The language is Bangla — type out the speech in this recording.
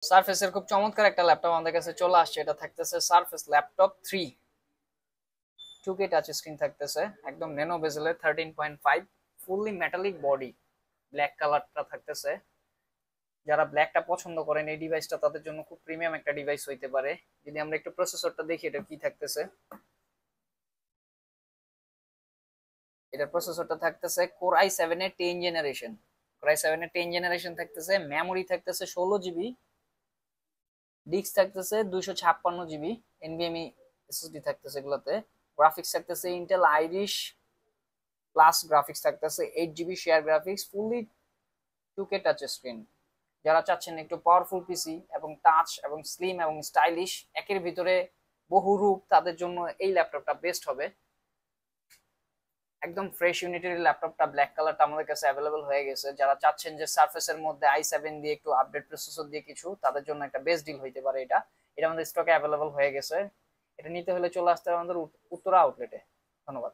সারফেসের খুব চমৎকার একটা ল্যাপটপ আমাদের কাছে চলে আসছে। এটা থাকতেছে surface laptop 3, 2K touch screen থাকতেছে, একদম ন্যানো বেজেলের 13.5, ফুললি মেটালিক বডি, ব্ল্যাক কালারটা থাকতেছে। যারা ব্ল্যাকটা পছন্দ করেন এই ডিভাইসটা তাদের জন্য খুব প্রিমিয়াম একটা ডিভাইস হইতে পারে। যদি আমরা একটু প্রসেসরটা দেখি এটা কি থাকতেছে, এটা প্রসেসরটা থাকতেছে কোর i7 এর 10 জেনারেশন থাকতেছে। মেমোরি থাকতেছে 16 জিবি, ডিস্ক থাকতেছে 256 জিবি, এনভিএমই এসএসডি থাকতেছে এগুলোতে। গ্রাফিক্স থাকতেছে ইন্টেল আইরিশ প্লাস গ্রাফিক্স থাকতেছে 8 GB share graphics, fully 2K touch screen. যারা চাচ্ছেন একটু পাওয়ারফুল পিসি এবং টাচ এবং স্লিম এবং স্টাইলিশ একের ভিতরে বহু রূপ, তাদের জন্য এই ল্যাপটপটা বেস্ট হবে। একদম ফ্রেশ ইউনিটের ল্যাপটপটা ব্ল্যাক কালারটা আমাদের কাছে অ্যাভেলেবল হয়ে গেছে। যারা চাচ্ছেন যে সারফেসের মধ্যে i7 দিয়ে একটু আপডেট প্রসেসর দিয়ে কিছু, তাদের জন্য একটা বেস্ট ডিল হইতে পারে এটা। এটা আমাদের স্টকে অ্যাভেলেবল হয়ে গেছে। এটা নিতে হলে চলে আসতে হবে আমাদের উত্তরা আউটলেটে। ধন্যবাদ।